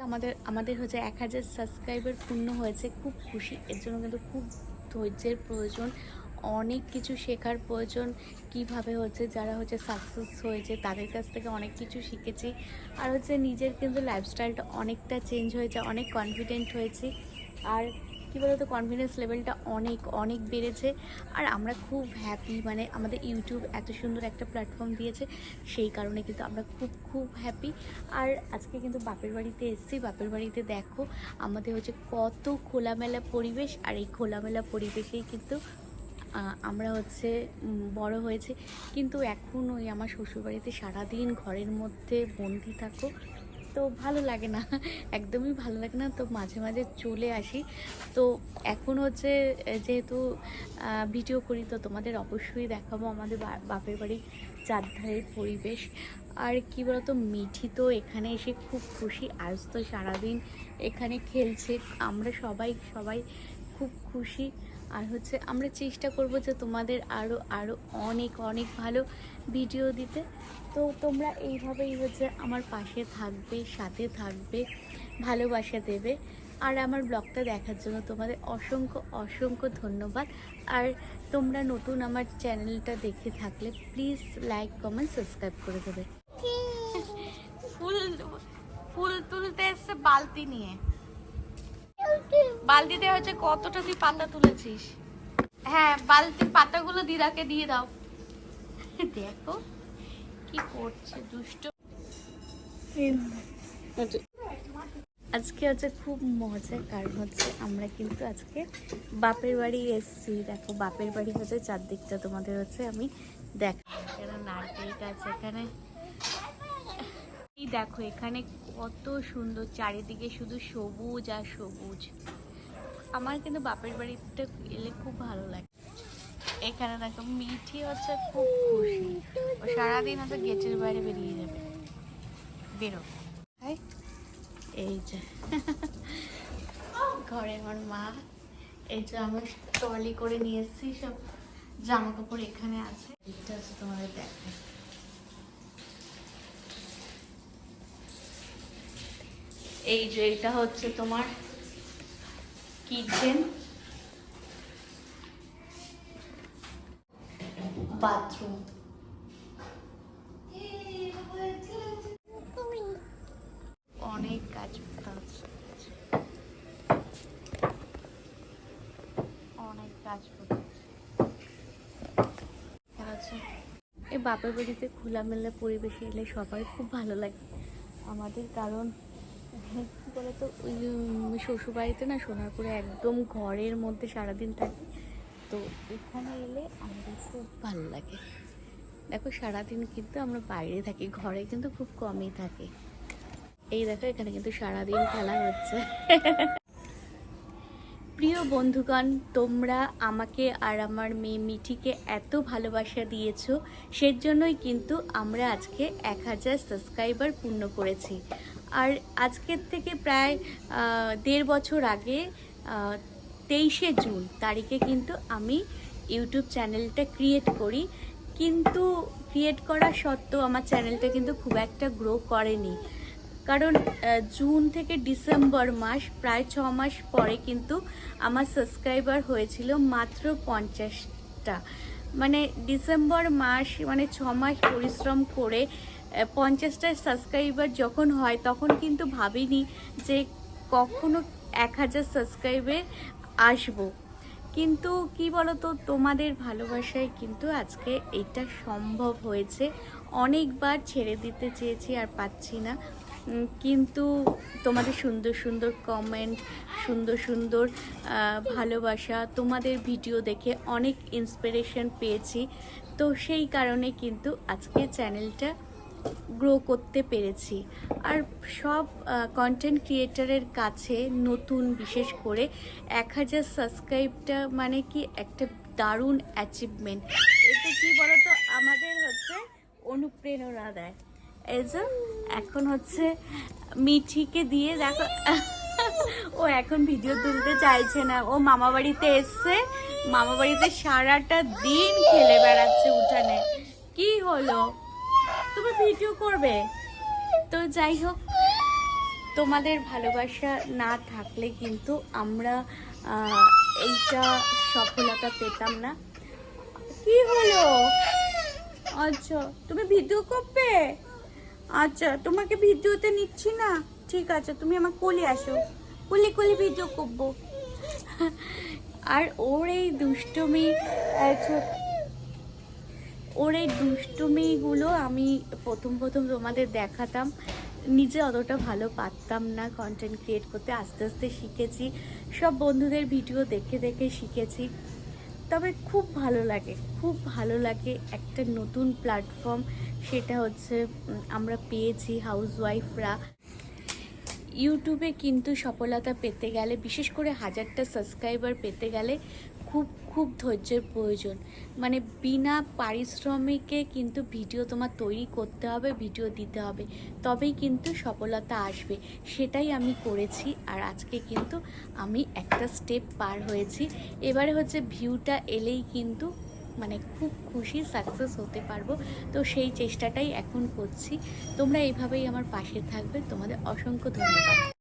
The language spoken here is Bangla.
আমাদের আমাদের হচ্ছে 1000 সাবস্ক্রাইবার পূর্ণ হয়েছে, খুব খুশি। এর জন্য কিন্তু খুব ধৈর্যের প্রয়োজন, অনেক কিছু শেখার প্রয়োজন। কিভাবে হচ্ছে যারা হচ্ছে সাকসেস হয়েছে তাদের কাছ থেকে অনেক কিছু শিখেছি। আর হচ্ছে নিজের কিন্তু লাইফস্টাইলটা অনেকটা চেঞ্জ হয়েছে, অনেক কনফিডেন্ট হয়েছি। আর কী বলতো, কনফিডেন্স লেভেলটা অনেক অনেক বেড়েছে। আর আমরা খুব হ্যাপি, মানে আমাদের ইউটিউব এত সুন্দর একটা প্ল্যাটফর্ম দিয়েছে, সেই কারণে কিন্তু আমরা খুব খুব হ্যাপি। আর আজকে কিন্তু বাপের বাড়িতে এসেছি। বাপের বাড়িতে দেখো আমাদের হচ্ছে কত খোলামেলা পরিবেশ, আর এই খোলামেলা পরিবেশেই কিন্তু আমরা হচ্ছে বড় হয়েছে। কিন্তু এখন ওই আমার শ্বশুরবাড়িতে সারাদিন ঘরের মধ্যে বন্দি থাকো, তো ভালো লাগে না, একদমই ভালো লাগে না। তো মাঝে মাঝে চলে আসি। তো এখন হচ্ছে যেহেতু ভিডিও করি, তো তোমাদের অবশ্যই দেখাবো আমাদের বাপের বাড়ির চারধারের পরিবেশ। আর কি বলতো, মিঠি তো এখানে এসে খুব খুশি, আজ তো সারাদিন এখানে খেলছে। আমরা সবাই সবাই খুব খুশি। আর হচ্ছে আমরা চেষ্টা করব যে তোমাদের আরও আরও অনেক অনেক ভালো ভিডিও দিতে। তো তোমরা এইভাবেই হচ্ছে আমার পাশে থাকবে, সাথে থাকবে, ভালোবাসা দেবে। আর আমার ব্লগটা দেখার জন্য তোমাদের অসংখ্য অসংখ্য ধন্যবাদ। আর তোমরা নতুন আমার চ্যানেলটা দেখে থাকলে প্লিজ লাইক, কমেন্ট, সাবস্ক্রাইব করে দেবে। ফুল ফুল তুলতে এসছে বালতি নিয়ে। বালতিতে হচ্ছে কতটা তুই পাতা তুলেছিস? হ্যাঁ, বালতির পাতাগুলো দিদাকে দিয়ে দাও। দেখো কি করছে দুষ্ট। আজকে হচ্ছে খুব মজা, কারণ হচ্ছে আমরা কিন্তু আজকে বাপের বাড়ি এসেছি। দেখো বাপের বাড়ি হচ্ছে চারদিকটা তোমাদের হচ্ছে আমি দেখ, নারকেল গাছ এখানে, এই দেখো এখানে কত সুন্দর, চারিদিকে শুধু সবুজ আর সবুজ। আমার কিন্তু বাপের বাড়িতে এলে খুব ভালো লাগে। এখানে দেখো মিঠি হচ্ছে খুব খুশি, ও সারাদিন হচ্ছে গেটের বাইরে বেরিয়ে যাবে, বেরো। এই যে ঘরে আমার মা, এই যে আমি ট্রলি করে নিয়ে এসেছি, সব জামা কাপড় এখানে আছে। এটা হচ্ছে তোমাদের দেখো, এই যে এটা হচ্ছে তোমার কিচেন, বাথরুম। অনেক কাজ আছে, অনেক কাজ আছে। এই বাপের বাড়িতে খোলামেলা পরিবেশে এলে সবাই খুব ভালো লাগে আমাদের। কারণ কী বলতো, ওই শ্বশুরবাড়িতে না, সোনারপুরে একদম ঘরের মধ্যে সারাদিন থাকি, তো এখানে এলে আমাদের খুব ভালো লাগে। দেখো সারাদিন কিন্তু আমরা বাইরে থাকি, ঘরে কিন্তু খুব কমই থাকি। এই দেখো এখানে কিন্তু সারাদিন খেলা হচ্ছে। প্রিয় বন্ধুগণ, তোমরা আমাকে আর আমার মেয়ে মিঠিকে এত ভালোবাসা দিয়েছো, সেজন্যই কিন্তু আমরা আজকে 1000 সাবস্ক্রাইবার পূর্ণ করেছি। আর আজকের থেকে প্রায় 1.5 বছর আগে 23শে জুন তারিখে কিন্তু আমি ইউটিউব চ্যানেলটা ক্রিয়েট করি। কিন্তু ক্রিয়েট করা সত্ত্বেও আমার চ্যানেলটা কিন্তু খুব একটা গ্রো করেনি। কারণ জুন থেকে ডিসেম্বর মাস, প্রায় 6 মাস পরে কিন্তু আমার সাবস্ক্রাইবার হয়েছিল মাত্র 50টা। মানে ডিসেম্বর মাস, মানে 6 মাস পরিশ্রম করে 50টা সাবস্ক্রাইবার যখন হয়, তখন কিন্তু ভাবিনি যে কখনো 1000 সাবস্ক্রাইবে আসবো। কিন্তু কি বলতো, তোমাদের ভালোবাসায় কিন্তু আজকে এটা সম্ভব হয়েছে। অনেকবার ছেড়ে দিতে চেয়েছি, আর পাচ্ছি না। কিন্তু তোমাদের সুন্দর সুন্দর কমেন্ট, সুন্দর সুন্দর ভালোবাসা, তোমাদের ভিডিও দেখে অনেক ইন্সপিরেশন পেয়েছি। তো সেই কারণে কিন্তু আজকে চ্যানেলটা গ্রো করতে পেরেছি। আর সব কন্টেন্ট ক্রিয়েটারের কাছে নতুন, বিশেষ করে 1000 সাবস্ক্রাইবটা মানে কি একটা দারুণ অ্যাচিভমেন্ট। এটা কি বলতো, আমাদের হচ্ছে অনুপ্রেরণা দেয়। এই যে এখন হচ্ছে মিঠিকে দিয়ে দেখো, ও এখন ভিডিও তুলতে চাইছে না, ও মামা বাড়িতে এসছে, মামা বাড়িতে সারাটা দিন খেলে বেড়াচ্ছে উঠানে। কি হলো, তুমি ভিডিও করবে? তো যাই হোক, তোমাদের ভালোবাসা না থাকলে কিন্তু আমরা এইটা সফলতা পেতাম না। কি হলো? আচ্ছা, তুমি ভিডিও করবে? আচ্ছা, তোমাকে ভিডিওতে নিচ্ছি না, ঠিক আছে, তুমি আমার কোলে আসো, কোলে কোলে ভিডিও করবো। আর ওর এই দুষ্টুমি, ওর এই দুষ্টুমিগুলো আমি প্রথম তোমাদের দেখাতাম, নিজে অতটা ভালো পারতাম না কন্টেন্ট ক্রিয়েট করতে, আস্তে আস্তে শিখেছি, সব বন্ধুদের ভিডিও দেখে দেখে শিখেছি। তবে খুব ভালো লাগে, খুব ভালো লাগে, একটা নতুন প্ল্যাটফর্ম সেটা হচ্ছে আমরা পেয়েছি হাউসওয়াইফরা। ইউটিউবে কিন্তু সফলতা পেতে গেলে, বিশেষ করে 1000টা সাবস্ক্রাইবার পেতে গেলে খুব খুব ধৈর্যের প্রয়োজন। মানে বিনা পারিশ্রমিকে কিন্তু ভিডিও তোমার তৈরি করতে হবে, ভিডিও দিতে হবে, তবেই কিন্তু সফলতা আসবে। সেটাই আমি করেছি, আর আজকে কিন্তু আমি একটা স্টেপ পার হয়েছি। এবারে হচ্ছে ভিউটা এলেই কিন্তু মানে খুব খুশি, সাকসেস হতে পারবো। তো সেই চেষ্টাটাই এখন করছি। তোমরা এইভাবেই আমার পাশে থাকবে। তোমাদের অসংখ্য ধন্যবাদ।